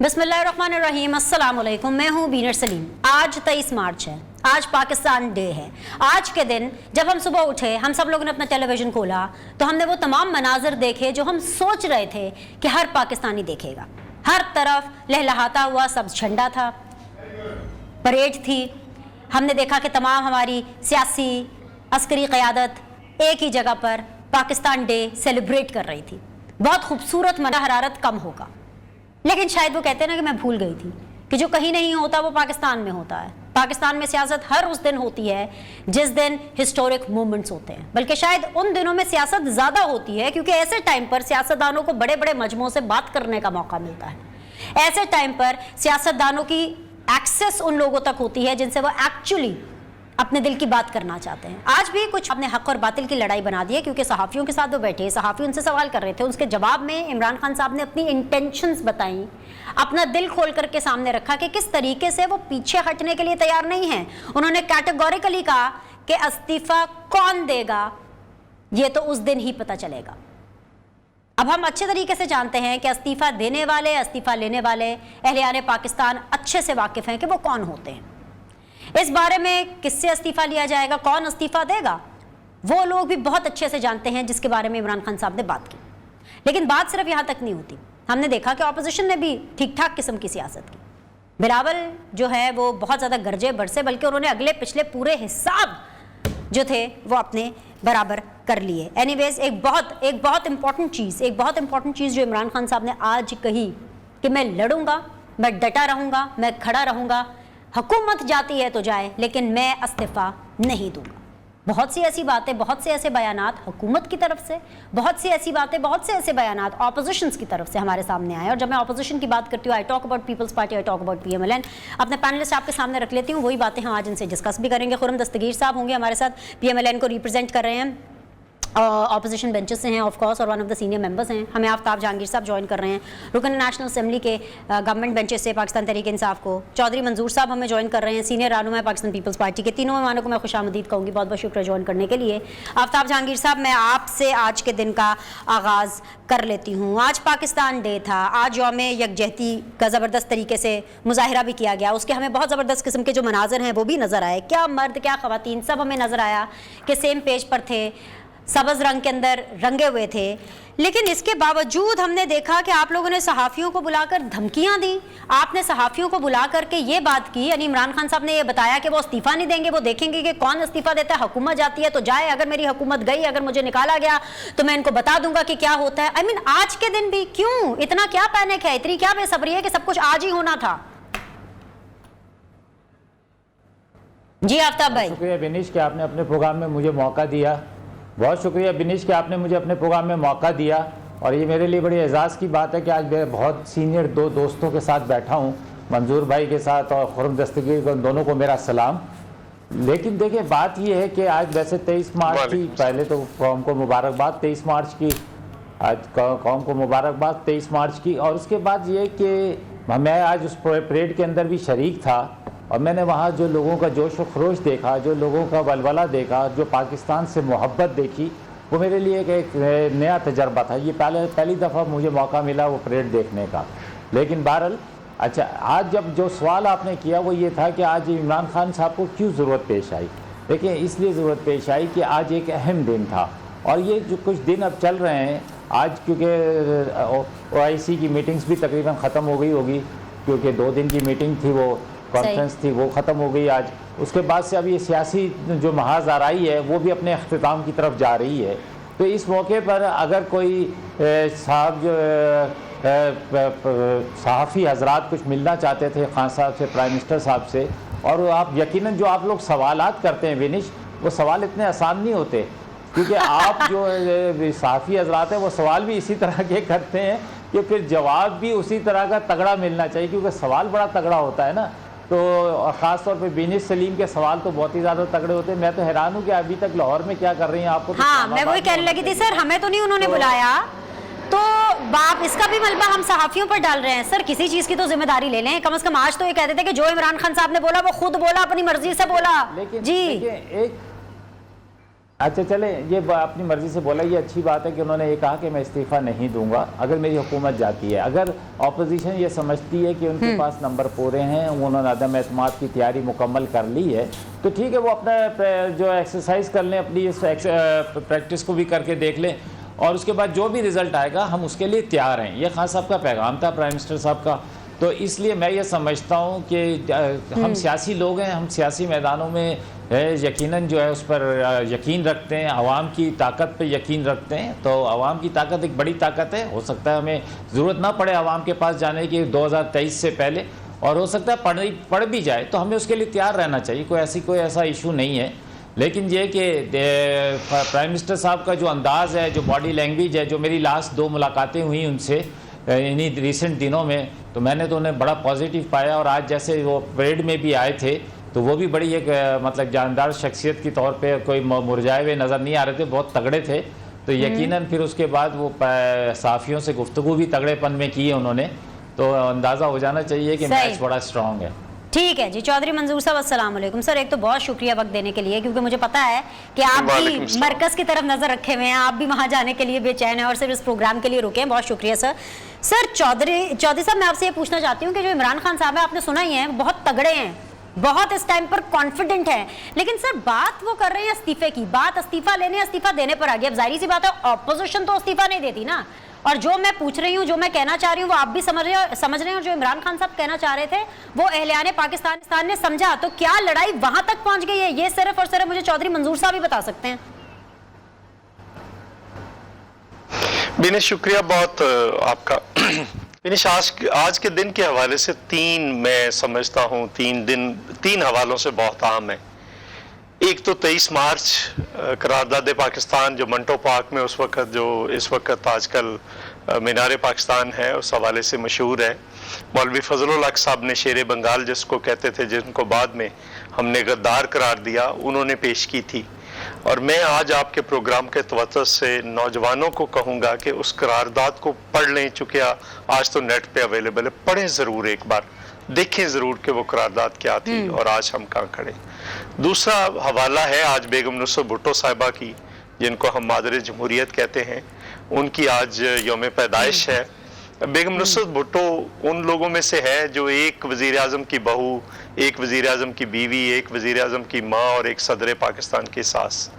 बिस्मिल्लाहिर्रहमानिर्रहीम, अस्सलाम वालेकुम। मैं हूँ बीनर सलीम। आज 23 मार्च है, आज पाकिस्तान डे है। आज के दिन जब हम सुबह उठे, हम सब लोगों ने अपना टेलीविज़न खोला तो हमने वो तमाम मनाजर देखे जो हम सोच रहे थे कि हर पाकिस्तानी देखेगा। हर तरफ लहलहाता हुआ सब्ज़ झंडा था, परेड थी। हमने देखा कि तमाम हमारी सियासी अस्करी क़यादत एक ही जगह पर पाकिस्तान डे सेलिब्रेट कर रही थी। बहुत खूबसूरत मना हरारत कम होगा, लेकिन शायद वो कहते हैं ना कि मैं भूल गई थी कि जो कहीं नहीं होता वो पाकिस्तान में होता है। पाकिस्तान में सियासत हर उस दिन होती है जिस दिन हिस्टोरिक मूवमेंट्स होते हैं, बल्कि शायद उन दिनों में सियासत ज़्यादा होती है क्योंकि ऐसे टाइम पर सियासतदानों को बड़े बड़े मजमों से बात करने का मौका मिलता है। ऐसे टाइम पर सियासतदानों की एक्सेस उन लोगों तक होती है जिनसे वो एक्चुअली अपने दिल की बात करना चाहते हैं। आज भी कुछ अपने हक और बातिल की लड़ाई बना दी है क्योंकि सहाफ़ियों के साथ वो बैठे, सहाफ़ी उनसे सवाल कर रहे थे। उसके जवाब में इमरान खान साहब ने अपनी इंटेंशंस बताई, अपना दिल खोल करके सामने रखा कि किस तरीके से वो पीछे हटने के लिए तैयार नहीं है। उन्होंने कैटेगोरिकली कहा कि इस्तीफ़ा कौन देगा ये तो उस दिन ही पता चलेगा। अब हम अच्छे तरीके से जानते हैं कि इस्तीफ़ा देने वाले, इस्तीफ़ा लेने वाले अहलियान पाकिस्तान अच्छे से वाकिफ़ हैं कि वो कौन होते हैं। इस बारे में किससे इस्तीफ़ा लिया जाएगा, कौन इस्तीफ़ा देगा, वो लोग भी बहुत अच्छे से जानते हैं जिसके बारे में इमरान खान साहब ने बात की। लेकिन बात सिर्फ यहाँ तक नहीं होती। हमने देखा कि ऑपोजिशन ने भी ठीक ठाक किस्म की सियासत की। बिलावल जो है वो बहुत ज़्यादा गरजे बरसे, बल्कि उन्होंने अगले पिछले पूरे हिसाब जो थे वो अपने बराबर कर लिए। एनीवेज एक बहुत इंपॉर्टेंट चीज़ जो इमरान खान साहब ने आज कही कि मैं लड़ूंगा, मैं डटा रहूँगा, मैं खड़ा रहूँगा, हुकूमत जाती है तो जाए लेकिन मैं इस्तीफ़ा नहीं दूंगा। बहुत सी ऐसी बातें, बहुत से ऐसे बयानात हुकूमत की तरफ से, बहुत सी ऐसी बातें, बहुत से ऐसे बयानात ऑपोजिशन की तरफ से हमारे सामने आए। और जब मैं ऑपोजिशन की बात करती हूँ, I talk about Peoples Party, I talk about PMLN। अपने पैनलिस्ट आपके सामने रख लेती हूँ, वही बातें हम आज इनसे डिस्कस भी करेंगे। खुरम दस्तगीर साहब होंगे हमारे साथ, PMLN को रिप्रेजेंट कर रहे हैं, ऑपोजिशन बेंचेस से हैं ऑफ कोर्स, और one of the senior members हैं। हमें आफ्ताब जहांगीर साहब ज्वाइन कर रहे हैं रुकन नेशनल असेंबली के गवर्नमेंट बेंचेस से पाकिस्तान तहरीक इंसाफ को। चौधरी मंजूर साहब हमें ज्वाइन कर रहे हैं, सीनियर रहनुमा है पाकिस्तान पीपल्स पार्टी के। तीनों मेहमानों को मैं खुशामदीद कहूँगी, बहुत बहुत शुक्रिया ज्वाइन करने के लिए। आफ्ताब जहांगीर साहब, मैं आपसे आज के दिन का आगाज़ कर लेती हूँ। आज पाकिस्तान डे था, आज यौम यकजहती का ज़बरदस्त तरीके से मुजाहिरा भी किया गया। उसके हमें बहुत ज़बरदस्त किस्म के जो मनाजर हैं वो भी नज़र आए। क्या मर्द क्या ख़वातीन, सब हमें नज़र आया कि सेम पेज पर थे, सब्ज़ रंग के अंदर रंगे हुए थे। लेकिन इसके बावजूद हमने देखा कि आप लोगों ने सहाफ़ियों को बुलाकर धमकियां दी। आपने सहाफ़ियों को बुला करके ये बात की, यानी इमरान खान साहब ने ये बताया कि वो इस्तीफ़ा नहीं देंगे, वो देखेंगे कि कौन इस्तीफ़ा देता है। हुकूमत जाती है तो जाए, अगर मेरी हुकूमत गई, अगर मुझे निकाला गया तो मैं इनको बता दूंगा कि क्या होता है। I mean, आज के दिन भी क्यों इतना क्या पैनिक है, इतनी क्या बेसब्री है कि सब कुछ आज ही होना था। जी आफ्ताब भाई। शुक्रिया बिनिश कि आपने अपने प्रोग्राम में मुझे मौका दिया। बहुत शुक्रिया बिनिश कि आपने मुझे अपने प्रोग्राम में मौका दिया, और ये मेरे लिए बड़ी एजाज़ की बात है कि आज मैं बहुत सीनियर दो दोस्तों के साथ बैठा हूँ, मंजूर भाई के साथ और खुरम दस्तगीर को, दोनों को मेरा सलाम। लेकिन देखिए बात ये है कि आज वैसे 23 मार्च की, पहले तो कौम को मुबारकबाद 23 मार्च की, आज कौम को मुबारकबाद 23 मार्च की। और उसके बाद ये कि मैं आज उस परेड के अंदर भी शरीक था और मैंने वहाँ जो लोगों का जोश व खरोश देखा, जो लोगों का वलवला देखा, जो पाकिस्तान से मोहब्बत देखी, वो मेरे लिए एक नया तजर्बा था। ये पहली दफ़ा मुझे मौका मिला वो परेड देखने का। लेकिन बहरहाल अच्छा, आज जब जो सवाल आपने किया वो ये था कि आज इमरान खान साहब को क्यों ज़रूरत पेश आई। देखिए इसलिए ज़रूरत पेश आई कि आज एक अहम दिन था, और ये जो कुछ दिन अब चल रहे हैं आज, क्योंकि OIC की मीटिंग्स भी तकरीबन ख़त्म हो गई होगी, क्योंकि 2 दिन की मीटिंग थी, वो कॉन्फ्रेंस थी, वो ख़त्म हो गई आज। उसके बाद से अब ये सियासी जो महाज़ाराई है वो भी अपने अख्तिताम की तरफ जा रही है। तो इस मौके पर अगर कोई साहब जो सहाफ़ी हजरात कुछ मिलना चाहते थे खान साहब से, प्राइम मिनिस्टर साहब से, और आप यकीनन जो आप लोग सवालात करते हैं विनिश, वो सवाल इतने आसान नहीं होते, क्योंकि आप जो सहाफ़ी हजरात हैं वो सवाल भी इसी तरह के करते हैं कि फिर जवाब भी उसी तरह का तगड़ा मिलना चाहिए, क्योंकि सवाल बड़ा तगड़ा होता है ना। तो ख़ास तौर पे बिनिश सलीम के सवाल तो बहुत ही ज़्यादा तगड़े होते हैं। मैं तो हैरान हूँ कि अभी तक लाहौर में क्या कर रही हैं आपको। हाँ, मैं वही कहने लगी थी सर, हमें तो नहीं उन्होंने बुलाया, तो बाप इसका भी मलबा हम सहाफ़ियों पर डाल रहे हैं। सर किसी चीज़ की तो जिम्मेदारी ले लें, कम से कम आज तो ये कहते थे कि जो इमरान खान साहब ने बोला वो खुद बोला, अपनी मर्जी से बोला। लेकिन जी अच्छा चले, ये अपनी मर्जी से बोला, ये अच्छी बात है कि उन्होंने ये कहा कि मैं इस्तीफ़ा नहीं दूंगा अगर मेरी हुकूमत जाती है। अगर अपोजिशन ये समझती है कि उनके पास नंबर पूरे हैं, उन्होंने अदम एतमाद की तैयारी मुकम्मल कर ली है, तो ठीक है, वो अपना जो एक्सरसाइज कर लें, अपनी इस प्रैक्टिस को भी करके देख लें, और उसके बाद जो भी रिज़ल्ट आएगा हम उसके लिए तैयार हैं। ये खान साहब का पैगाम था, प्राइम मिनिस्टर साहब का। तो इसलिए मैं ये समझता हूँ कि हम सियासी लोग हैं, हम सियासी मैदानों में यकीनन जो है उस पर यकीन रखते हैं, आवाम की ताकत पे यकीन रखते हैं। तो आवाम की ताकत एक बड़ी ताकत है, हो सकता है हमें ज़रूरत ना पड़े आवाम के पास जाने की 2023 से पहले, और हो सकता है पड़ भी जाए, तो हमें उसके लिए तैयार रहना चाहिए। कोई ऐसा इशू नहीं है। लेकिन ये कि प्राइम मिनिस्टर साहब का जो अंदाज़ है, जो बॉडी लैंग्वेज है, जो मेरी लास्ट 2 मुलाकातें हुई उनसे इन्हीं रिसेंट दिनों में, तो मैंने तो उन्हें बड़ा पॉजिटिव पाया। और आज जैसे वो परेड में भी आए थे तो वो भी बड़ी एक मतलब जानदार शख्सियत के तौर पे, कोई मुरझाए हुए नज़र नहीं आ रहे थे, बहुत तगड़े थे। तो यकीनन फिर उसके बाद वो साफ़ियों से गुफ्तगू भी तगड़ेपन में की है उन्होंने, तो अंदाज़ा हो जाना चाहिए कि मैच बड़ा स्ट्रॉन्ग है। ठीक है जी, चौधरी मंजूर साहब अस्सलाम वालेकुम। सर, एक तो बहुत शुक्रिया वक्त देने के लिए, क्योंकि मुझे पता है कि आप भी मरकज़ की तरफ नज़र रखे हुए हैं, आप भी वहाँ जाने के लिए बेचैन हैं और सिर्फ इस प्रोग्राम के लिए रुके हैं। बहुत शुक्रिया सर। सर चौधरी साहब, मैं आपसे ये पूछना चाहती हूँ कि जो इमरान खान साहब है, आपने सुना ही है, बहुत तगड़े हैं, बहुत इस टाइम पर कॉन्फिडेंट है, लेकिन सर बात वो कर रहे हैं इस्तीफे की, बात इस्तीफा लेने इस्तीफा देने पर आ गई। अब जाहिर सी बात है, ऑपोजिशन तो इस्तीफा नहीं देती ना, और जो मैं पूछ रही हूँ, जो मैं कहना चाह रही हूँ, वो आप भी समझ रहे हैं, और जो इमरान खान साहब कहना चाह रहे थे वो अहलियाने पाकिस्तान ने समझा। तो क्या लड़ाई वहां तक पहुंच गई है, ये सिर्फ और सिर्फ मुझे चौधरी मंजूर साहब ही बता सकते हैं। बिनेश, शुक्रिया बहुत आपका। बिनेश, आज के दिन के हवाले से मैं समझता हूँ 3 हवालों से बहुत अहम है। एक तो 23 मार्च करारदाद पाकिस्तान जो मंटो पार्क में उस वक़्त, जो इस वक्त आजकल मीनार पाकिस्तान है, उस हवाले से मशहूर है। मौलवी फजलुल हक साहब ने शेर बंगाल जिसको कहते थे, जिनको बाद में हमने गद्दार करार दिया, उन्होंने पेश की थी। और मैं आज आपके प्रोग्राम के तवज्जो से नौजवानों को कहूँगा कि उस करारदाद को पढ़ लें, चूँकि आज तो नेट पे अवेलेबल है, पढ़ें ज़रूर, एक बार देखें ज़रूर कि वो करारदाद क्या थी और आज हम कहाँ खड़े। दूसरा हवाला है आज बेगम नुसरत भुट्टो साहिबा की, जिनको हम मादर जमहूरियत कहते हैं, उनकी आज यौम पैदाइश है। बेगम नुसरत भुट्टो उन लोगों में से है जो एक वज़ीर आज़म की बहू, एक वज़ीर आज़म की बीवी, एक वज़ीर आज़म की माँ और एक सदर पाकिस्तान की सास।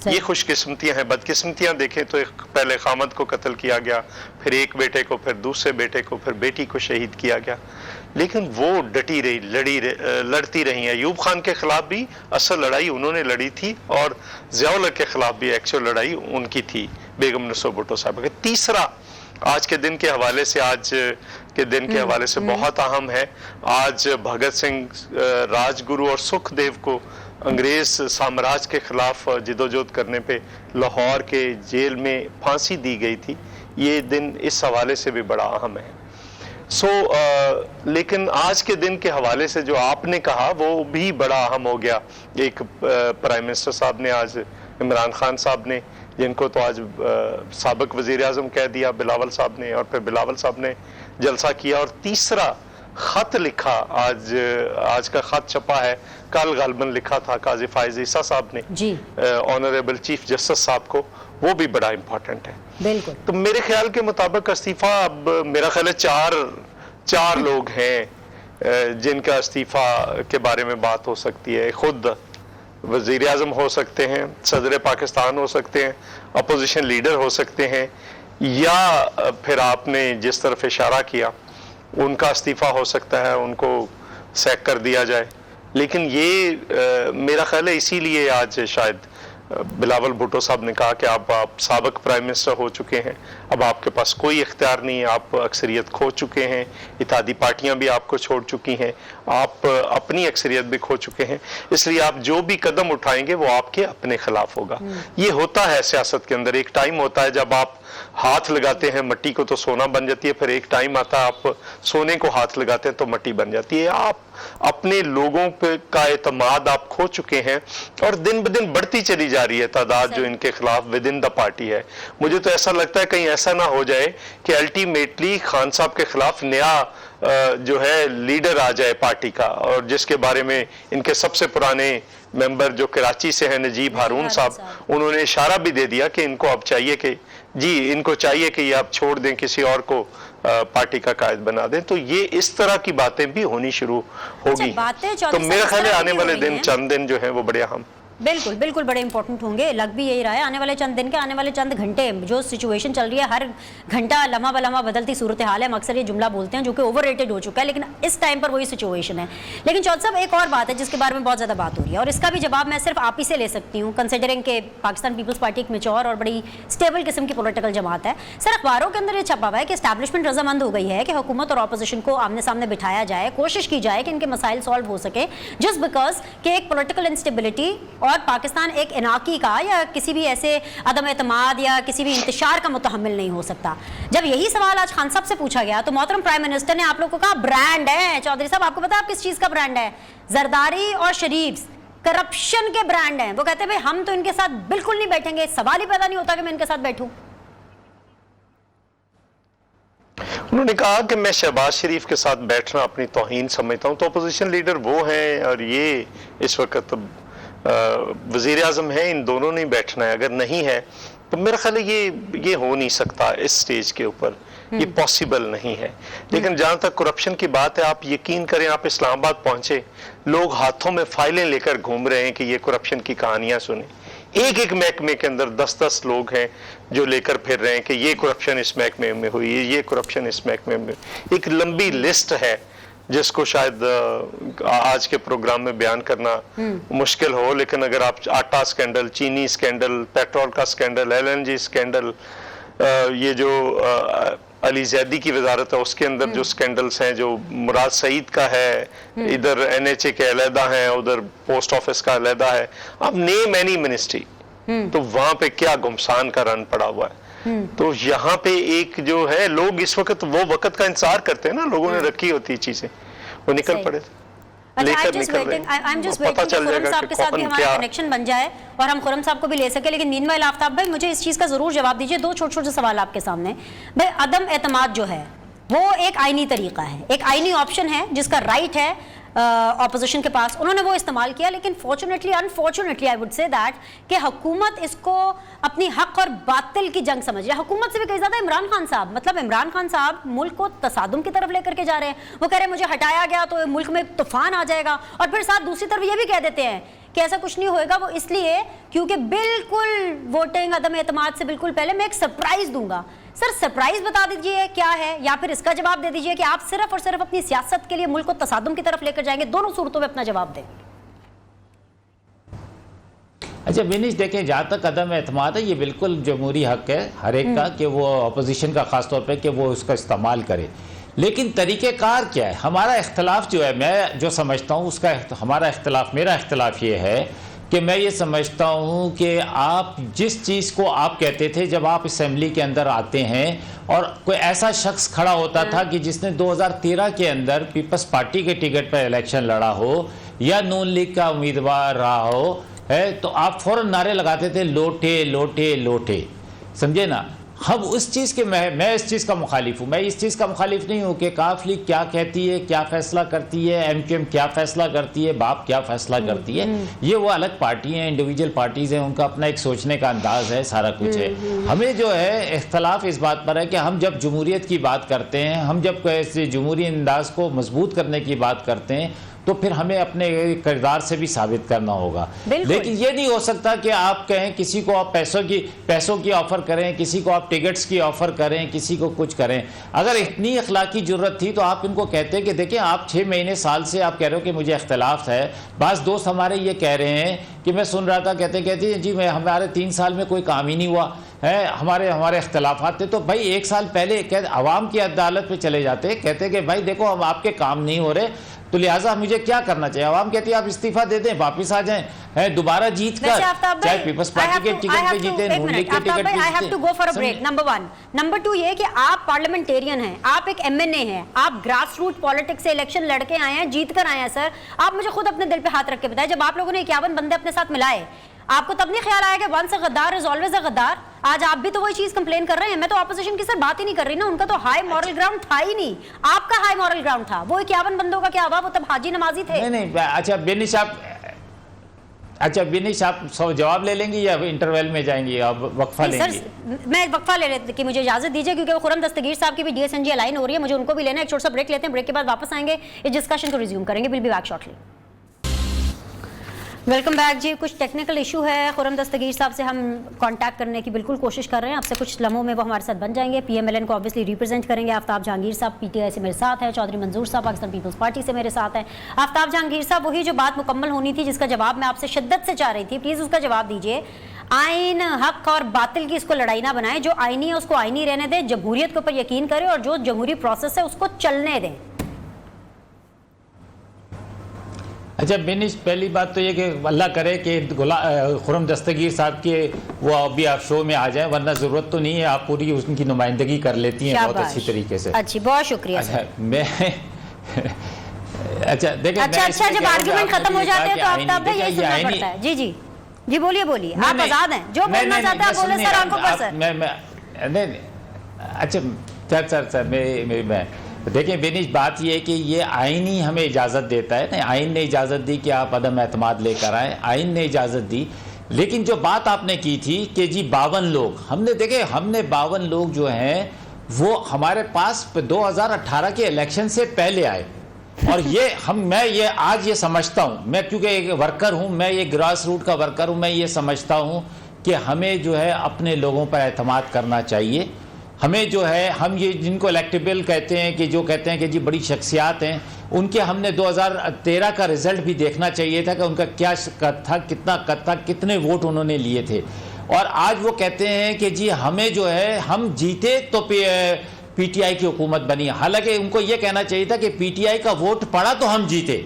ये खुशकिस्मतियाँ हैं। बदकिस्मतियाँ देखें तो एक पहले खामद को कत्ल किया गया, फिर एक बेटे को, फिर दूसरे बेटे को, फिर बेटी को शहीद किया गया, लेकिन वो डटी रही, लड़ती रही हैं। अयूब खान के खिलाफ भी असल लड़ाई उन्होंने लड़ी थी, और ज़िया-उल-हक के खिलाफ भी एक्चुअल लड़ाई उनकी थी, बेगम नुसरत भुट्टो साहब के। तीसरा आज के दिन के हवाले से, बहुत अहम है। आज भगत सिंह, राजगुरु और सुखदेव को अंग्रेज साम्राज्य के खिलाफ जिदोजहद करने पे लाहौर के जेल में फांसी दी गई थी। ये दिन इस हवाले से भी बड़ा अहम है। लेकिन आज के दिन के हवाले से जो आपने कहा वो भी बड़ा अहम हो गया। एक प्राइम मिनिस्टर साहब ने आज, इमरान खान साहब ने, जिनको तो आज साबिक वज़ीर आज़म कह दिया बिलावल साहब ने, और फिर बिलावल साहब ने जलसा किया। और तीसरा ख़त लिखा, आज का ख़त छपा है, कल गालबन लिखा था काजी फाइज ईसा साहब ने ऑनरेबल चीफ जस्टिस साहब को, वो भी बड़ा इम्पोर्टेंट है। बिल्कुल। तो मेरे ख्याल के मुताबिक इस्तीफ़ा, अब मेरा ख्याल है चार लोग हैं जिनका इस्तीफ़ा के बारे में बात हो सकती है। खुद वज़ीर आज़म हो सकते हैं, सदर पाकिस्तान हो सकते हैं, अपोजिशन लीडर हो सकते हैं, या फिर आपने जिस तरफ इशारा किया उनका इस्तीफ़ा हो सकता है, उनको सैक कर दिया जाए। लेकिन ये मेरा ख्याल है इसीलिए आज शायद बिलावल भुट्टो साहब ने कहा कि आप साबिक प्राइम मिनिस्टर हो चुके हैं, अब आपके पास कोई इख्तियार नहीं है, आप अक्सरियत खो चुके हैं, इत्तेहादी पार्टियां भी आपको छोड़ चुकी हैं, आप अपनी अक्सरियत भी खो चुके हैं, इसलिए आप जो भी कदम उठाएंगे वो आपके अपने खिलाफ होगा। ये होता है सियासत के अंदर, एक टाइम होता है जब आप हाथ लगाते हैं मट्टी को तो सोना बन जाती है, फिर एक टाइम आता है आप सोने को हाथ लगाते हैं तो मट्टी बन जाती है। आप अपने लोगों पे का एतमाद आप खो चुके हैं और दिन ब दिन बढ़ती चली जा रही है तादाद जो इनके खिलाफ विद इन द पार्टी है। मुझे तो ऐसा लगता है कहीं ऐसा ना हो जाए कि अल्टीमेटली खान साहब के खिलाफ नया जो है लीडर आ जाए पार्टी का, और जिसके बारे में इनके सबसे पुराने मेंबर जो कराची से हैं नजीब हारून साहब, उन्होंने इशारा भी दे दिया कि इनको अब चाहिए कि इनको चाहिए कि ये आप छोड़ दें, किसी और को पार्टी का कायद बना दें। तो ये इस तरह की बातें भी होनी शुरू होगी। तो मेरा ख्याल है आने वाले दिन चंद दिन जो है वो बड़े अहम, बिल्कुल बिल्कुल बड़े इंपॉर्टेंट होंगे। लग भी यही रहा है आने वाले चंद दिन के, आने वाले चंद घंटे, जो सिचुएशन चल रही है हर घंटा लम्हा बलम्हा बदलती सूरत हाल है। हम अक्सर ये जुमला बोलते हैं जो कि ओवररेटेड हो चुका है, लेकिन इस टाइम पर वही सिचुएशन है। लेकिन चौधरी साहब एक और बात है जिसके बारे में बहुत ज़्यादा बात हो रही है और इसका भी जवाब मैं सिर्फ आप ही से ले सकती हूँ, कंसिडरिंग के पाकिस्तान पीपल्स पार्टी एक मेच्योर और बड़ी स्टेबल किस्म की पॉलिटिकल जमात है। सर अखबारों के अंदर ये छपा हुआ है कि एस्टैब्लिशमेंट रजामंद हो गई है कि हुकूमत और अपोजिशन को आमने सामने बिठाया जाए, कोशिश की जाए कि इनके मसाइल सॉल्व हो सके, जस्ट बिकॉज कि एक पॉलिटिकल इंस्टेबिलिटी और पाकिस्तान एक इनाकी का या किसी भी ऐसे अदम एतमाद या किसी भी इंतशार का मुतहम्मिल नहीं हो सकता। जब यही सवाल आज खान साहब से पूछा गया तो मोहतरम प्राइम मिनिस्टर ने आप लोगों को कहा ब्रांड है। चौधरी साहब आपको पता है आप किस चीज़ का ब्रांड है? जरदारी और शरीफ करप्शन के ब्रांड हैं। वो कहते हैं भाई हम तो इनके साथ बिल्कुल नहीं बैठेंगे, सवाल ही पैदा नहीं होता कि मैं इनके साथ बैठूं। उन्होंने कहा कि मैं शहबाज शरीफ के साथ बैठना अपनी तौहीन समझता हूं। तो अपोजिशन लीडर वो हैं और ये इस वक्त वजीर आजम है, इन दोनों ने बैठना है। अगर नहीं है तो मेरा ख्याल है ये हो नहीं सकता इस स्टेज के ऊपर, ये पॉसिबल नहीं है। लेकिन जहां तक करप्शन की बात है, आप यकीन करें आप इस्लामाबाद पहुंचे, लोग हाथों में फाइलें लेकर घूम रहे हैं कि ये करप्शन की कहानियां सुने। एक एक महकमे के अंदर 10-10 लोग हैं जो लेकर फिर रहे हैं कि ये करप्शन इस महकमे में हुई, ये करप्शन इस महकमे में। एक लंबी लिस्ट है जिसको शायद आज के प्रोग्राम में बयान करना मुश्किल हो, लेकिन अगर आप आटा स्कैंडल, चीनी स्कैंडल, पेट्रोल का स्कैंडल, LNG स्कैंडल, ये जो अली जैदी की वजारत है उसके अंदर जो स्कैंडल्स हैं, जो मुराद सईद का है, इधर NHA के अलहदा हैं, उधर पोस्ट ऑफिस का अलहदा है, अब नेम एनी मिनिस्ट्री, तो वहां पे क्या गुमसान का रन पड़ा हुआ है। तो यहाँ पे एक जो है, लोग इस वक्त वो वक्त का इंतजार करते हैं ना, लोगों ने रखी होती है चीजें, वो निकल पड़े साहब के साथ भी हमारा कनेक्शन बन जाए और हम खुरम साहब को भी ले सके। लेकिन मीनवाइल आफ्ताब भाई मुझे इस चीज का जरूर जवाब दीजिए। दो छोटे छोटे सवाल आपके सामने। भाई अदम एतमाद जो है वो एक आईनी तरीका है, एक आईनी ऑप्शन है जिसका राइट है ऑपोजिशन के पास, उन्होंने वो इस्तेमाल किया। लेकिन fortunately unfortunately I would say that कि हुकूमत इसको अपनी हक और बातिल की जंग समझ रही है। हुकूमत से भी कहीं ज्यादा इमरान खान साहब, मतलब इमरान खान साहब मुल्क को तसादुम की तरफ लेकर के जा रहे हैं। वो कह रहे हैं मुझे हटाया गया तो मुल्क में तूफान आ जाएगा, और फिर साथ दूसरी तरफ ये भी कह देते हैं कि ऐसा कुछ नहीं होएगा। वो इसलिए क्योंकि बिल्कुल वोटिंग अदम एतमाद से बिल्कुल पहले मैं एक सरप्राइज दूंगा। सर सरप्राइज बता दीजिए क्या है, या फिर इसका जवाब दे दीजिए कि आप सिर्फ और सिर्फ अपनी सियासत के लिए मुल्क को तसादुम की तरफ लेकर जाएंगे। दोनों सूरतों में अपना जवाब दें। अच्छा बिनीश, देखें जहाँ तक अदम एतमाद है ये बिल्कुल जमहूरी हक है हर एक का कि वो अपोजिशन का ख़ास तौर पे कि वो उसका इस्तेमाल करे। लेकिन तरीक़ेकार क्या है? हमारा इख्तलाफ जो है, मैं जो समझता हूँ उसका हमारा इख्तलाफ, मेरा इख्तलाफ ये है कि मैं ये समझता हूँ कि आप जिस चीज़ को आप कहते थे जब आप असेंबली के अंदर आते हैं और कोई ऐसा शख्स खड़ा होता था कि जिसने 2013 के अंदर पीपल्स पार्टी के टिकट पर इलेक्शन लड़ा हो या नून लीग का उम्मीदवार रहा हो है, तो आप फ़ौरन नारे लगाते थे लोटे लोटे लोटे, समझे ना। हम उस चीज़ के मैं इस चीज़ का मुखालिफ हूँ। मैं इस चीज़ का मुखालिफ नहीं हूँ कि काफ लीग क्या कहती है, क्या फ़ैसला करती है, MQM क्या फ़ैसला करती है, बाप क्या फ़ैसला करती है, ये वो अलग पार्टी हैं, इंडिविजुअल पार्टीज़ हैं, उनका अपना एक सोचने का अंदाज़ है, सारा कुछ है। हमें जो है इख्तलाफ इस बात पर है कि हम जब जमहूरियत की बात करते हैं, हम जब जमहूरी अंदाज़ को मजबूत करने की बात करते हैं, तो फिर हमें अपने किरदार से भी साबित करना होगा। लेकिन ये नहीं हो सकता कि आप कहें किसी को आप पैसों की ऑफ़र करें, किसी को आप टिकट्स की ऑफ़र करें, किसी को कुछ करें। अगर इतनी अखलाकी ज़रूरत थी तो आप इनको कहते कि देखिए आप 6 महीने साल से आप कह रहे हो कि मुझे इख्तलाफ है। बाज़ दोस्त हमारे ये कह रहे हैं कि मैं सुन रहा था कहते जी मैं हमारे 3 साल में कोई काम ही नहीं हुआ, है, हमारे हमारे इख्तलाफात थे, तो भाई 1 साल पहले कहते अवाम की अदालत पे चले जाते, कहते कि भाई देखो अब आपके काम नहीं हो रहे, तो लिहाजा मुझे क्या करना चाहिए। अवाम कहती है आप इस्तीफा दे दें, वापस आ जाएं, है दोबारा जीत कर, चाहे पीपल्स पार्टी के टिकट पे जीते, नून लीग के टिकट पे I have to go for a break, जीते। नंबर 1। नंबर 2 ये कि आप पार्लियामेंटेरियन हैं, आप एक एमएनए हैं, आप ग्रास रूट पॉलिटिक्स से इलेक्शन लड़के आए हैं, जीत कर आए हैं सर। आप मुझे खुद अपने दिल पे हाथ रख के बताएं, जब आप लोगों ने 51 बंदे अपने साथ मिलाए, आपको तब नहीं ख्याल आया कि वंस अ गद्दार इज ऑलवेज अ गद्दार? आज आप भी तो वही चीज कंप्लेन कर रहे हैं। मैं तो ऑपोजिशन की सर बात ही नहीं कर रही ना, उनका तो हाई मॉरल ग्राउंड था ही नहीं, आपका हाई मॉरल ग्राउंड था। वो 51 बंदों का क्या हुआ? वो तब हाजी नमाजी थे। नहीं, अच्छा बेनिश आप जवाब ले लेंगी या इंटरवल में जाएंगी, आप वक्फा लेंगी? सर मैं वक्फा ले लेती कि मुझे इजाजत दीजिए, क्योंकि वो खुरम दस्तगीर साहब की भी डीएसएनजी अलाइन हो रही है, मुझे उनको भी लेना है। एक छोटा सा ब्रेक लेते हैं, ब्रेक के बाद वापस आएंगे, इस डिस्कशन को रिज्यूम करेंगे। Will be back shortly. Welcome back जी। कुछ टेक्निकल इशू है, खुरम दस्तगीर साहब से हम कांटेक्ट करने की बिल्कुल कोशिश कर रहे हैं, आपसे कुछ लम्हों में वो हमारे साथ बन जाएंगे। पीएमएलएन को ऑब्वियसली रिप्रेजेंट करेंगे। आफ्ताब जहांगीर साहब पीटीआई से मेरे साथ है, चौधरी मंजूर साहब पाकिस्तान पीपल्स पार्टी से मेरे साथ हैं। आफ्ताब जहांगीर साहब, वही जो बात मुकम्मल होनी थी, जिसका जवाब मैं आपसे शिद्दत से चाह रही थी, प्लीज़ उसका जवाब दीजिए। आइन, हक और बातिल की इसको लड़ाई ना बनाए, जो आइनी है उसको आइनी रहने दें, जमहूरियत के ऊपर यकीन करें और जो जमहूरी प्रोसेस है उसको चलने दें। अच्छा बेनिश, पहली बात तो ये कि अल्लाह करे कि खुरम दस्तगीर साहब के वो अभी आप शो में आ जाएं, वरना ज़रूरत तो नहीं है, आप पूरी उनकी नुमाइंदगी कर लेती हैं बहुत अच्छी तरीके से। अच्छी, बहुत शुक्रिया। अच्छा मैं अच्छा देखिए, अच्छा जब आर्गुमेंट खत्म हो जाते हैं तो आफ्ताब भाई यही सुनना पड़ता है। जी जी जी, बोलिए बोलिए, आप आजाद हैं, जो बोलना चाहते हैं आप बोले सर, आपको पर सर। नहीं अच्छा सर मैं देखिए बेनिश, बात ये है कि ये आइन ही हमें इजाज़त देता है। नहीं, आइन ने इजाज़त दी कि आप अदम एतमाद लेकर आए, आइन ने इजाज़त दी। लेकिन जो बात आपने की थी कि जी 52 लोग, हमने 52 लोग जो हैं वो हमारे पास 2018 के इलेक्शन से पहले आए। और मैं आज ये समझता हूँ, मैं क्योंकि एक वर्कर हूँ, मैं ये ग्रास रूट का वर्कर हूँ, मैं ये समझता हूँ कि हमें जो है अपने लोगों पर एतमाद करना चाहिए। हमें जो है, हम ये जिनको इलेक्टेबल कहते हैं, कि जो कहते हैं कि जी बड़ी शख्सियात हैं, उनके हमने 2013 का रिजल्ट भी देखना चाहिए था कि उनका क्या कद था, कितना कद था, कितने वोट उन्होंने लिए थे। और आज वो कहते हैं कि जी हमें जो है, हम जीते तो पीटीआई की हुकूमत बनी। हालांकि उनको ये कहना चाहिए था कि पीटीआई का वोट पड़ा तो हम जीते,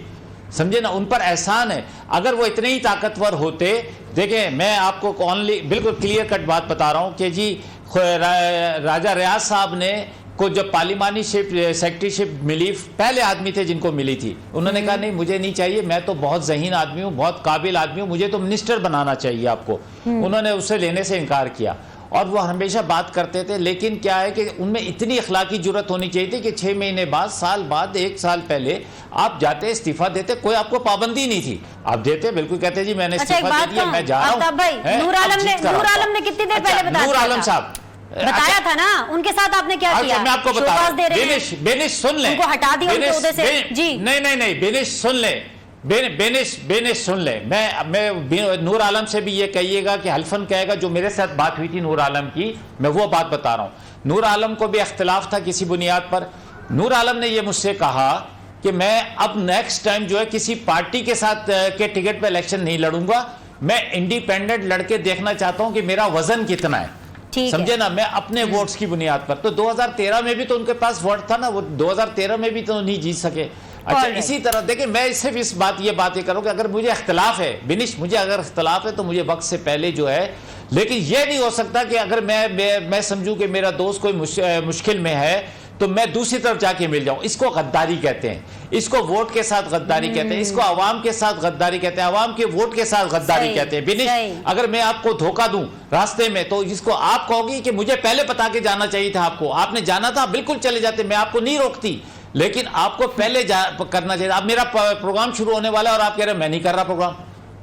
समझे ना, उन पर एहसान है। अगर वो इतने ही ताकतवर होते, देखें मैं आपको ओनली बिल्कुल क्लियर कट बात बता रहा हूँ कि जी राजा रियाज साहब ने को जब पार्लिमानी सेक्रेटरीशिप मिली, पहले आदमी थे जिनको मिली थी, उन्होंने कहा नहीं मुझे नहीं चाहिए, मैं तो बहुत ज़हीन आदमी हूँ, बहुत काबिल आदमी हूँ, मुझे तो मिनिस्टर बनाना चाहिए आपको। उन्होंने उससे लेने से इनकार किया और वो हमेशा बात करते थे। लेकिन क्या है कि उनमें इतनी अखलाकी जुर्रत होनी चाहिए थी कि 6 महीने बाद, साल बाद, 1 साल पहले आप जाते इस्तीफा देते, कोई आपको पाबंदी नहीं थी, आप देते, बिल्कुल कहते जी मैंने इस्तीफा दे दिया, मैं जा रहा हूं। नूर आलम ने कितनी देर पहले बताया? नूर आलम साहब बताया था ना, उनके साथ आपने क्या किया? मैं आपको बता रहा हूं, बेनिश सुन ले, उनको हटा दिया उनके ओहदे से। जी नहीं बेनिश सुन ले, बेनिश सुन ले, मैं नूर आलम से भी ये कहिएगा कि हल्फन कहेगा, जो मेरे साथ बात हुई थी नूर आलम की, मैं वो बात बता रहा हूं। नूर आलम को भी इख्तिलाफ था किसी बुनियाद पर। नूर आलम ने ये मुझसे कहा कि मैं अब नेक्स्ट टाइम जो है किसी पार्टी के साथ के टिकट पे इलेक्शन नहीं लड़ूंगा, मैं इंडिपेंडेंट लड़के देखना चाहता हूं कि मेरा वजन कितना है, समझे ना, मैं अपने वोट्स की बुनियाद पर। तो 2013 में भी तो उनके पास वोट था ना, वो 2013 में भी तो नहीं जीत सके। अच्छा इसी तरह देखिए, मैं सिर्फ ये बात करूं कि अगर मुझे इख्तिलाफ है बिनिश, मुझे अगर इख्तिलाफ है तो मुझे वक्त से पहले जो है, लेकिन यह नहीं हो सकता कि अगर मैं समझूं कि मेरा दोस्त कोई मुश्किल में है तो मैं दूसरी तरफ जाके मिल जाऊं। इसको गद्दारी कहते हैं, इसको वोट के साथ गद्दारी कहते हैं, इसको अवाम के साथ गद्दारी कहते हैं, अवाम के वोट के साथ गद्दारी कहते हैं। बिनिश, अगर मैं आपको धोखा दूं रास्ते में, तो जिसको आप कहोगी कि मुझे पहले बता के जाना चाहिए था, आपने जाना था, बिल्कुल चले जाते, मैं आपको नहीं रोकती, लेकिन आपको पहले करना चाहिए। अब मेरा प्रोग्राम शुरू होने वाला है और आप कह रहे हैं मैं नहीं कर रहा प्रोग्राम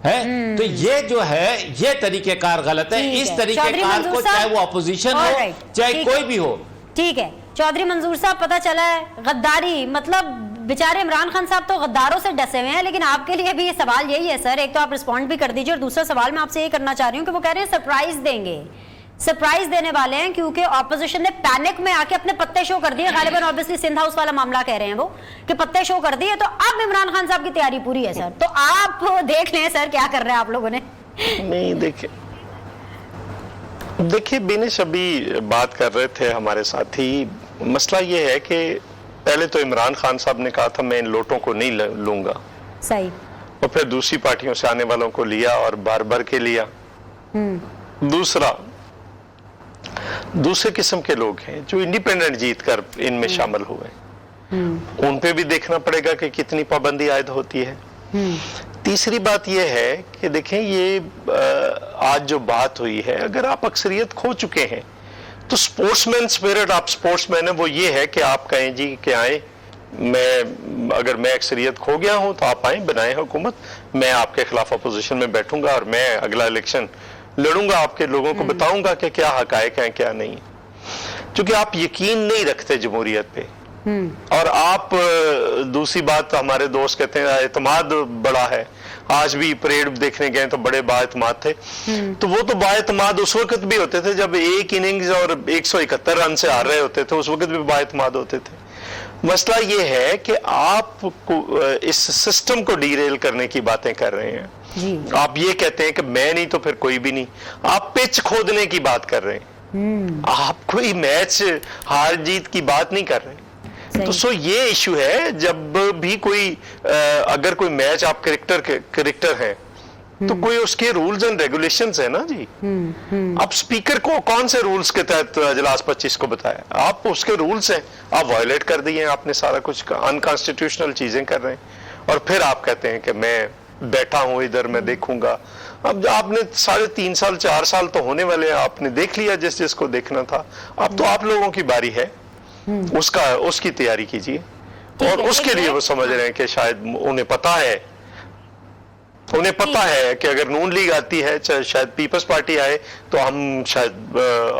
है, तो ये जो है ये तरीकेकार गलत है। इस तरीकेकार को चाहे वो अपोजिशन हो चाहे कोई भी हो। ठीक है चौधरी मंजूर साहब, पता चला है गद्दारी, मतलब बेचारे इमरान खान साहब तो गद्दारों से डसे हुए हैं, लेकिन आपके लिए भी ये सवाल यही है सर, एक तो आप रिस्पॉन्ड भी कर दीजिए, और दूसरा सवाल मैं आपसे ये करना चाह रही हूँ कि वो कह रहे हैं सरप्राइज देंगे, सरप्राइज देने वाले हैं, क्योंकि ऑपोजिशन ने पैनिक में आके अपने पत्ते शो कर दिए। गालिबन ऑब्वियसली सिंध हाउस वाला मामला कह रहे हैं वो कि पत्ते शो कर दिए, तो अब इमरान खान साहब की तैयारी पूरी है सर। तो आप देख लें सर क्या कर रहे हैं आप लोगों ने। नहीं देखे, देखिए बिनेश, अभी बात कर रहे थे हमारे साथी, मसला ये है कि पहले तो इमरान खान साहब ने कहा था मैं इन लोटों को नहीं लूंगा, सही, और फिर दूसरी पार्टियों से आने वालों को लिया और बार बार के लिया। दूसरे किस्म के लोग हैं जो इंडिपेंडेंट जीत कर इनमें शामिल हुए, उन पे भी देखना पड़ेगा कि कितनी पाबंदी आयद होती है। तीसरी बात यह है कि देखें, ये आज जो बात हुई है, अगर आप अक्सरियत खो चुके हैं तो स्पोर्ट्समैन स्पिरिट, आप स्पोर्ट्समैन है, वो ये है कि आप कहें जी कि आए, अगर मैं अक्सरियत खो गया हूं तो आप आए, बनाए हुकूमत, मैं आपके खिलाफ अपोजिशन में बैठूंगा और मैं अगला इलेक्शन लड़ूंगा, आपके लोगों को बताऊंगा कि क्या हकायक हैं क्या नहीं। क्योंकि आप यकीन नहीं रखते जमहूरियत पे, और आप दूसरी बात, हमारे दोस्त कहते हैं एतमाद बड़ा है। आज भी परेड देखने गए तो बड़े बाएतमाद थे, तो वो तो बाएतमाद उस वक्त भी होते थे जब एक इनिंग्स और 171 रन से हार रहे होते थे, उस वक्त भी बाएतमाद होते थे। मसला ये है कि आप इस सिस्टम को डीरेल करने की बातें कर रहे हैं जी। आप ये कहते हैं कि मैं नहीं तो फिर कोई भी नहीं, आप पिच खोदने की बात कर रहे हैं, आप कोई मैच हार जीत की बात नहीं कर रहे। तो सो ये इशू है, जब भी कोई अगर कोई मैच आप क्रिकेटर है तो कोई उसके रूल्स एंड रेगुलेशंस है ना जी। आप स्पीकर को कौन से रूल्स के तहत अजलास 25 को बताया, आप उसके रूल्स हैं, आप वायलेट कर दिए, आपने सारा कुछ अनकॉन्स्टिट्यूशनल चीजें कर रहे हैं, और फिर आप कहते हैं कि मैं बैठा हूं इधर, मैं देखूंगा। अब आपने 3.5 साल 4 साल तो होने वाले, आपने देख लिया जिसको देखना था, अब तो आप लोगों की बारी है, उसकी तैयारी कीजिए। और उसके लिए वो समझ रहे हैं कि शायद उन्हें पता है कि अगर नून लीग आती है, शायद पीपल्स पार्टी आए, तो हम शायद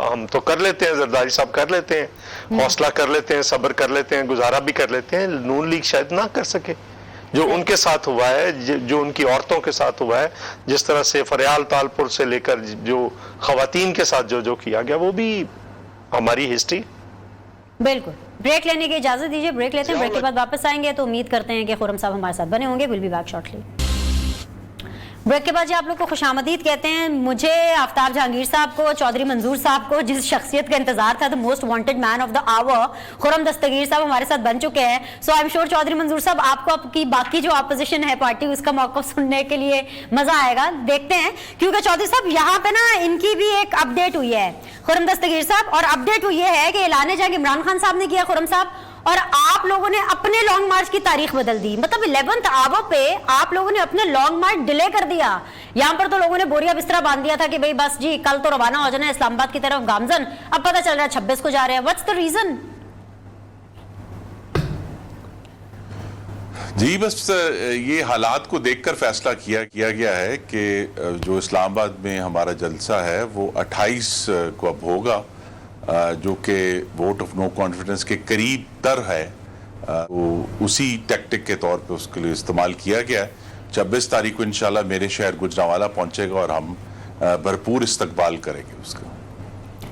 हम तो कर लेते हैं, जरदारी साहब कर लेते हैं, हौसला कर लेते हैं, सब्र कर लेते हैं, गुजारा भी कर लेते हैं। नून लीग शायद ना कर सके। जो उनके साथ हुआ है, जो उनकी औरतों के साथ हुआ है, जिस तरह से फरियाल तालपुर से लेकर जो खवातीन के साथ जो किया गया, वो भी हमारी हिस्ट्री। बिल्कुल। ब्रेक लेने की इजाजत दीजिए, ब्रेक लेते हैं, ब्रेक के बाद वापस आएंगे तो उम्मीद करते हैं कि खुर्रम साहब हमारे साथ बने होंगे। Will be back shortly. Break के बाद जी आप लोग को खुशामदीद कहते हैं। मुझे, आफ्ताब जहांगीर साहब को, चौधरी मंजूर साहब को, जिस शख्सियत का इंतजार था, the most wanted man of the hour, Khurram Dastgir साहब हमारे साथ बन चुके हैं। So I am sure Chaudhry Manzoor साहब, आपको आपकी बाकी जो अपोजिशन है पार्टी, उसका मौक़िफ़ सुनने के लिए मजा आएगा। देखते हैं, क्योंकि चौधरी साहब यहाँ पे ना इनकी भी एक अपडेट हुई है, खुर्रम दस्तगीर साहब, और अपडेट हुई है कि ऐलान जंग इमरान खान साहब ने किया, खुर्रम साहब, और आप लोगों ने अपने लॉन्ग मार्च की तारीख बदल दी। मतलब 11th आवर पे आप लोगों ने अपने लॉन्ग मार्च डिले कर दिया। यहां पर तो लोगों ने बोरिया बिस्तरा बांध दिया था कि भाई बस जी कल तो रवाना हो जाना इस्लामाबाद की तरफ गामजन, अब पता चल रहा है 26 को जा रहे हैं। What's the reason? जी बस ये हालात को देखकर फैसला किया गया है कि जो इस्लामाबाद में हमारा जलसा है वो 28 को अब होगा, जो कि वोट ऑफ नो कॉन्फिडेंस के करीब तर है। वो उसी टैक्टिक के तौर पे उसके लिए इस्तेमाल किया गया है। 26 तारीख को इंशाल्लाह मेरे शहर गुजरांवाला पहुंचेगा और हम भरपूर इस्तकबाल करेंगे उसका।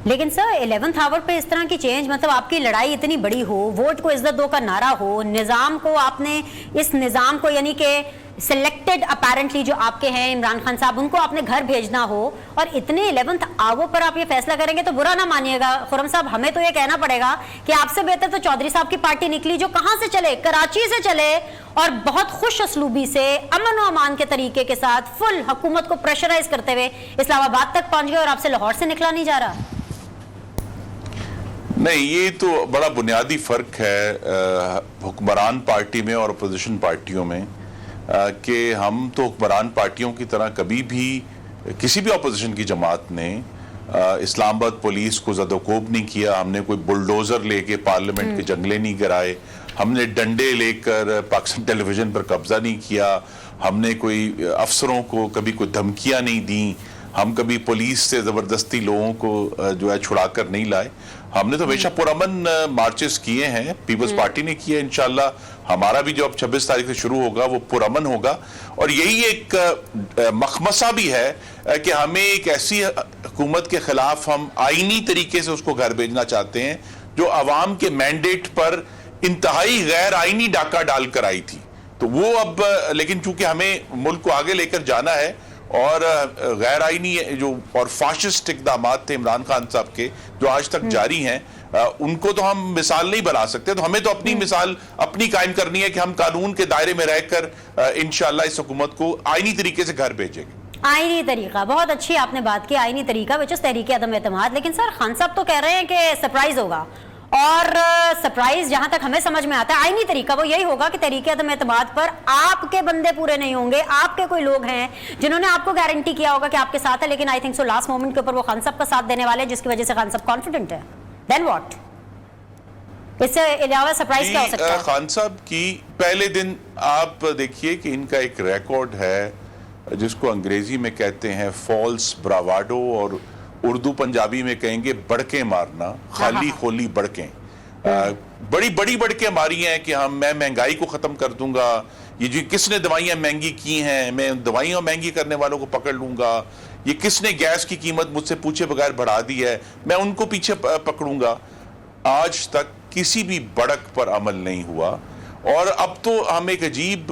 लेकिन सर 11th आवर पे इस तरह की चेंज, मतलब आपकी लड़ाई इतनी बड़ी हो, वोट को इज्जत दो का नारा हो, निज़ाम को आपने, इस निज़ाम को यानी कि सिलेक्टेड अपेरेंटली जो आपके हैं इमरान खान साहब, उनको आपने घर भेजना हो, और इतने 11th आवर पर आप ये फैसला करेंगे तो बुरा ना मानिएगा खुर्रम साहब, हमें तो ये कहना पड़ेगा कि आपसे बेहतर तो चौधरी साहब की पार्टी निकली, जो कहां से चले, कराची से चले, और बहुत खुश असलूबी से अमन व अमान के तरीके के साथ फुल हुकूमत को प्रेशराइज करते हुए इस्लामाबाद तक पहुंच गए, और आपसे लाहौर से निकला नहीं जा रहा। नहीं, ये तो बड़ा बुनियादी फर्क है हुक्मरान पार्टी में और अपोजिशन पार्टियों में, कि हम तो हुक्मरान पार्टियों की तरह कभी भी किसी भी अपोजिशन की जमात ने इस्लामाबाद पुलिस को ज़दोकोब नहीं किया। हमने कोई बुलडोज़र लेके पार्लियामेंट के जंगले नहीं गिराए, हमने डंडे लेकर पाकिस्तान टेलीविज़न पर कब्जा नहीं किया, हमने कोई अफसरों को कभी कोई धमकियां नहीं दी, हम कभी पुलिस से ज़बरदस्ती लोगों को जो है छुड़ा कर नहीं लाए। हमने तो हमेशा पुरअमन मार्चेस किए हैं, पीपल्स पार्टी ने किए। इंशाल्लाह हमारा भी जो अब 26 तारीख से शुरू होगा वो पुरअमन होगा, और यही एक मखमसा भी है कि हमें एक ऐसी हुकूमत के खिलाफ हम आईनी तरीके से उसको घर भेजना चाहते हैं जो अवाम के मैंडेट पर इंतहाई गैर आईनी डाका डालकर आई थी। तो वो अब, लेकिन चूंकि हमें मुल्क को आगे लेकर जाना है और गैर आईनी जो और फाशिस्ट इक़दामात थे इमरान खान साहब के जो आज तक जारी हैं, उनको तो हम मिसाल नहीं बना सकते। तो हमें तो अपनी मिसाल अपनी कायम करनी है कि हम कानून के दायरे में रहकर इंशाअल्लाह इस हुकूमत को आईनी तरीके से घर भेजेंगे। आईनी तरीका, बहुत अच्छी आपने बात की, आईनी तरीका विच इज तहरीक अदम एतमाद। लेकिन सर खान साहब तो कह रहे हैं कि सरप्राइज होगा, और सरप्राइज जहां तक हमें समझ में आता है आईनी तरीका वो यही होगा कि तहरीक अदम एतमाद पर आपके बंदे पूरे नहीं होंगे, आपके कोई लोग हैं जिन्होंने आपको गारंटी किया होगा कि आपके साथ है, लेकिन I think so last moment के ऊपर वो खान साहब का साथ देने वाले हैं, जिसकी वजह से खान साहब कॉन्फिडेंट है। Then what? इससे अलावा सरप्राइज क्या हो सकता है? खान साहब की पहले दिन आप देखिए कि इनका एक रिकॉर्ड है जिसको अंग्रेजी में कहते हैं फॉल्स ब्रावाडो, और उर्दू पंजाबी में कहेंगे बड़के मारना, खाली खोली बड़के। बड़ी बड़ी बड़के मारी हैं कि मैं महंगाई को खत्म कर दूंगा, ये जो किसने दवाइयां महंगी की हैं मैं दवाइयां महंगी करने वालों को पकड़ लूंगा, ये किसने गैस की कीमत मुझसे पूछे बगैर बढ़ा दी है मैं उनको पीछे पकड़ूंगा। आज तक किसी भी बड़क पर अमल नहीं हुआ, और अब तो हम एक अजीब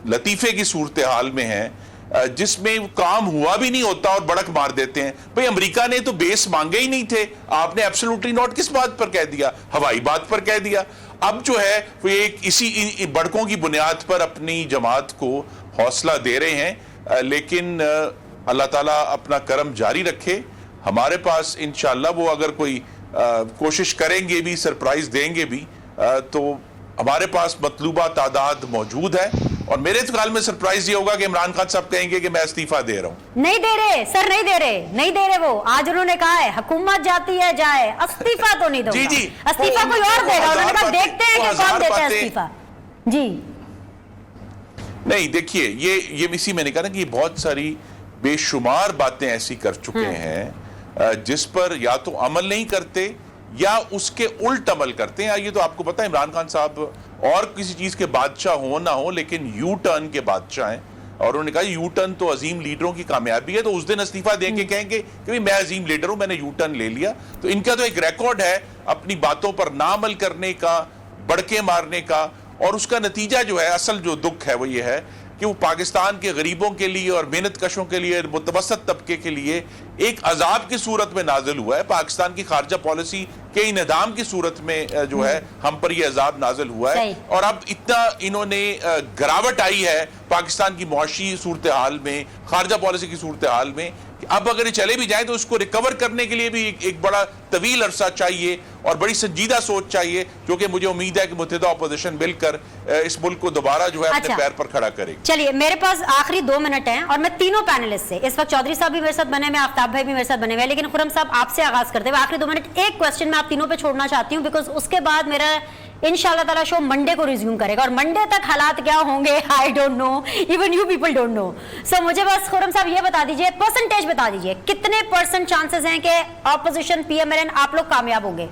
लतीफे की सूरत हाल में हैं जिसमें काम हुआ भी नहीं होता और बड़क मार देते हैं। भाई अमेरिका ने तो बेस मांगे ही नहीं थे, आपने एब्सोल्युटली नॉट किस बात पर कह दिया? हवाई बात पर कह दिया। अब जो है वो एक इसी बड़कों की बुनियाद पर अपनी जमात को हौसला दे रहे हैं, लेकिन अल्लाह ताला अपना करम जारी रखे। हमारे पास इंशाअल्लाह वो अगर कोई कोशिश करेंगे भी, सरप्राइज देंगे भी, तो हमारे पास मतलूबा तादाद मौजूद है। और मेरे ख्याल में सरप्राइज ये होगा कि इमरान खान साहब कहेंगे कि मैं इस्तीफा दे रहा हूं। नहीं दे रहे सर, नहीं दे रहे वो। आज उन्होंने कहा है हुकूमत जाती है जाए, इस्तीफा तो नहीं दूंगा। जी इस्तीफा कोई और देगा। उन्होंने कहा देखते हैं कि कौन देता है इस्तीफा। जी नहीं, देखिए ये इसी मैंने कहा ना कि बहुत सारी बेशुमार बातें ऐसी कर चुके हैं जिस पर या तो अमल नहीं करते या उसके उल्ट अमल करते हैं। ये तो आपको पता है इमरान खान साहब और किसी चीज के बादशाह हो ना हो, लेकिन यू टर्न के बादशाह हैं, और उन्होंने कहा यू टर्न तो अजीम लीडरों की कामयाबी है। तो उस दिन इस्तीफा दे के कहेंगे कि मैं अजीम लीडर हूं, मैंने यू टर्न ले लिया। तो इनका तो एक रिकॉर्ड है अपनी बातों पर ना अमल करने का, बड़के मारने का, और उसका नतीजा जो है, असल जो दुख है वो ये है कि वो पाकिस्तान के गरीबों के लिए और मेहनत कशों के लिए, मुतवसत तबके के लिए एक अजाब की सूरत में नाजिल हुआ है। पाकिस्तान की खारजा पॉलिसी के इन्हदाम की सूरत में जो है हम पर यह अजाब नाजिल हुआ है। और अब इतना इन्होंने गिरावट आई है पाकिस्तान की मुआशी सूरत हाल में, खारजा पॉलिसी की सूरत हाल में, कि अब अगर ये चले भी जाए तो उसको रिकवर करने के लिए भी एक बड़ा तवील अरसा चाहिए और बड़ी संजीदा सोच चाहिए, जो कि मुझे उम्मीद है कि मुत्तहिदा अपोजिशन मिलकर इस मुल्क को दोबारा जो है अपने पैर पर खड़ा करेगी। चलिए, मेरे पास आखिरी 2 मिनट हैं और मैं तीनों पैनलिस्ट से, इस वक्त चौधरी साहब भी मेरे साथ बने हुए, आफ्ताब भाई भी मेरे साथ बने हुए, लेकिन खुर्रम साहब आपसे आगाज करते हुए आखिरी 2 मिनट एक क्वेश्चन मैं आप तीनों पे छोड़ना चाहती हूँ, बिकॉज उसके बाद मेरा इंशाल्लाह ताला शो मंडे को रिज्यूम करेगा, और मंडे तक हालात क्या होंगे I don't know, even you people don't know. So मुझे बस खुर्रम साहब ये बता दीजिए, परसेंटेज बता दीजिए, कितने % चांसेस हैं कि ऑपोजिशन PMLN आप लोग कामयाब होंगे?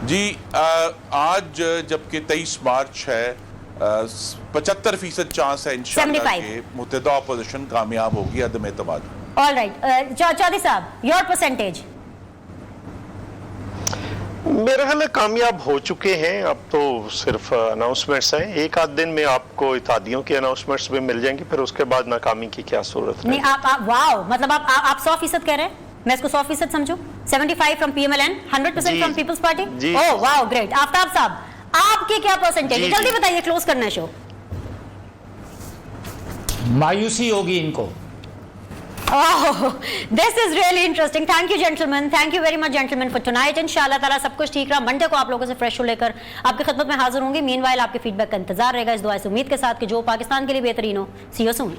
जी आज जबकि 23 मार्च है, 75% चांस है इंशाअल्लाह कि मुत्तहिदा अपोजिशन कामयाब होगी अदम एतमाद। ऑल राइट, चौधरी साहब योर परसेंटेज? मेरे ख्याल में कामयाब हो चुके हैं, अब तो सिर्फ अनाउंसमेंट्स हैं। एक आध दिन में आपको इत्तेहादियों की अनाउंसमेंट्स भी मिल जाएंगी, फिर उसके बाद नाकामी की क्या सूरत है? नहीं, आप वाओ, मतलब आप 100% कह रहे हैं, मैं इसको 100% समझूं? 75 from PMLN, 100% from Peoples Party. Oh wow, great. Aftab साहब आपकी क्या परसेंटेज है? जल्दी बताइए, क्लोज करना है शो। मायूसी होगी इनको। Oh, this is really interesting. Thank you, gentlemen. Thank you very much, gentlemen, for tonight. इंशाल्लाह ताला सब कुछ ठीक रहा। मंडे को आप लोगों से फ्रेश शो लेकर आपकी खिदमत में हाजिर होंगे। मीनवाइल आपके फीडबैक का इंतजार रहेगा इस दुआ से उम्मीद के साथ कि जो पाकिस्तान के लिए बेहतरीन हो। See you soon.